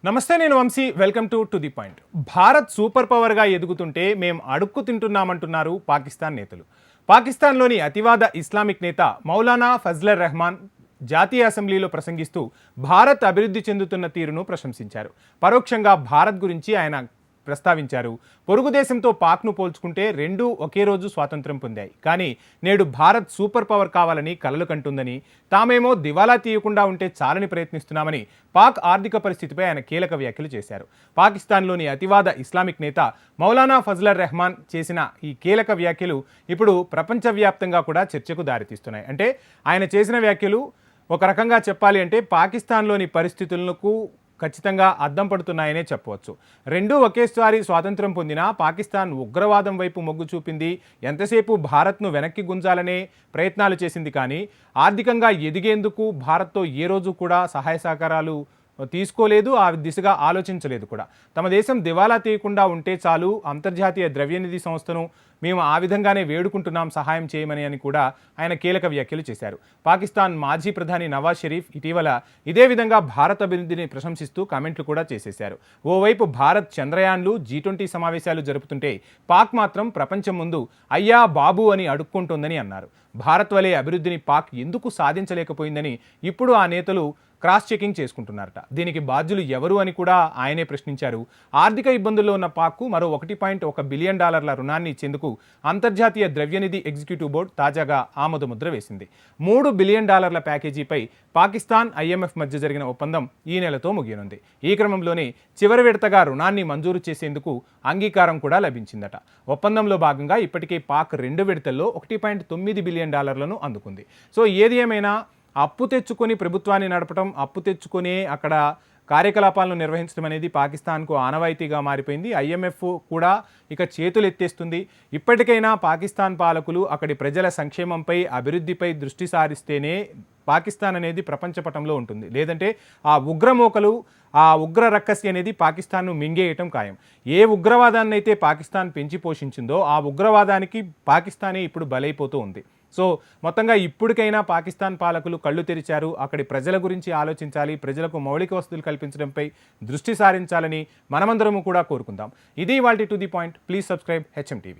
నమస్తే, నేను Vamshi. Welcome to the point. Bharat super పవర్గా ఎదుగుతుంటే మేం అడుక్కు తింటున్నామంటున్నారు పాకిస్తాన్ నేతలు. పాకిస్తాన్లోని అతివాద ఇస్లామిక్ నేత మౌలానా ఫజ్లర్ రెహమాన్ జాతీయ అసెంబ్లీలో ప్రసంగిస్తూ భారత్ అభివృద్ధి చెందుతున్న తీరును ప్రశంసించారు. పరోక్షంగా భారత్ గురించి ఆయన ప్రస్తావించారు. పొరుగు దేశంతో పాక్ను పోల్చుకుంటే రెండూ ఒకే రోజు స్వాతంత్ర్యం పొందాయి. కానీ నేడు భారత్ సూపర్ పవర్ కావాలని కలలు కంటుందని, తామేమో దివాలా తీయకుండా ఉంటే చాలని ప్రయత్నిస్తున్నామని పాక్ ఆర్థిక పరిస్థితిపై ఆయన కీలక వ్యాఖ్యలు చేశారు. పాకిస్తాన్లోని అతివాద ఇస్లామిక్ నేత మౌలానా ఫజ్లర్ రెహమాన్ చేసిన ఈ కీలక వ్యాఖ్యలు ఇప్పుడు ప్రపంచవ్యాప్తంగా కూడా చర్చకు దారితీస్తున్నాయి. అంటే ఆయన చేసిన వ్యాఖ్యలు ఒక రకంగా చెప్పాలి అంటే పాకిస్తాన్లోని పరిస్థితులకు ఖచ్చితంగా అద్దం పడుతున్నాయనే చెప్పవచ్చు. రెండూ ఒకేసారి స్వాతంత్రం పొందినా పాకిస్తాన్ ఉగ్రవాదం వైపు మొగ్గు చూపింది. ఎంతసేపు భారత్ను వెనక్కి గుంజాలనే ప్రయత్నాలు చేసింది. కానీ ఆర్థికంగా ఎదిగేందుకు భారత్తో ఏ రోజు కూడా సహాయ సహకారాలు తీసుకోలేదు, ఆ దిశగా ఆలోచించలేదు కూడా. తమ దేశం దివాలా తీయకుండా ఉంటే చాలు, అంతర్జాతీయ ద్రవ్యనిధి సంస్థను మేము ఆ విధంగానే వేడుకుంటున్నాం సహాయం చేయమని అని కూడా ఆయన కీలక వ్యాఖ్యలు చేశారు. పాకిస్తాన్ మాజీ ప్రధాని నవాజ్ షరీఫ్ ఇటీవల ఇదే విధంగా భారత్ అభివృద్ధిని ప్రశంసిస్తూ కామెంట్లు కూడా చేసేశారు. ఓవైపు భారత్ చంద్రయాన్లు, G20 సమావేశాలు జరుపుతుంటే పాక్ మాత్రం ప్రపంచం ముందు అయ్యా బాబు అని అడుక్కుంటోందని అన్నారు. భారత్ వలె అభివృద్ధిని పాక్ ఎందుకు సాధించలేకపోయిందని ఇప్పుడు ఆ నేతలు క్రాస్ చెకింగ్ చేసుకుంటున్నారట. దీనికి బాధ్యులు ఎవరు అని కూడా ఆయనే ప్రశ్నించారు. ఆర్థిక ఇబ్బందుల్లో ఉన్న పాక్కు మరో $1.1 బిలియన్ రుణాన్ని ఇచ్చేందుకు అంతర్జాతీయ ద్రవ్యనిధి ఎగ్జిక్యూటివ్ బోర్డు తాజాగా ఆమోదముద్ర వేసింది. $3 బిలియన్ ప్యాకేజీపై పాకిస్తాన్, IMF మధ్య జరిగిన ఒప్పందం ఈ నెలతో ముగియనుంది. ఈ క్రమంలోనే చివరి విడతగా రుణాన్ని మంజూరు చేసేందుకు అంగీకారం కూడా లభించిందట. ఒప్పందంలో భాగంగా ఇప్పటికే పాక్ 2 విడతల్లో $1.9 బిలియన్ అందుకుంది. సో ఏది ఏమైనా అప్పు తెచ్చుకొని ప్రభుత్వాన్ని నడపడం, అప్పు తెచ్చుకొని అక్కడ కార్యకలాపాలను నిర్వహించడం అనేది పాకిస్తాన్కు ఆనవాయితీగా మారిపోయింది. IMF కూడా ఇక చేతులు ఎత్తేస్తుంది. ఇప్పటికైనా పాకిస్తాన్ పాలకులు అక్కడి ప్రజల సంక్షేమంపై, అభివృద్ధిపై దృష్టి సారిస్తేనే పాకిస్తాన్ అనేది ప్రపంచపటంలో ఉంటుంది. లేదంటే ఆ ఉగ్రమోకలు, ఆ ఉగ్ర రక్కసి అనేది పాకిస్తాన్ను మింగేయటం ఖాయం. ఏ ఉగ్రవాదాన్ని అయితే పాకిస్తాన్ పెంచి పోషించిందో ఆ ఉగ్రవాదానికి పాకిస్తానే ఇప్పుడు బలైపోతూ ఉంది. సో మొత్తంగా ఇప్పటికైనా పాకిస్తాన్ పాలకులు కళ్ళు తెరిచారు. అక్కడి ప్రజల గురించి ఆలోచించాలి, ప్రజలకు మౌలిక వసతులు కల్పించడంపై దృష్టి సారించాలని మనమందరము కూడా కోరుకుందాం. ఇది ఇవాల్టి to the point. Please subscribe HM TV.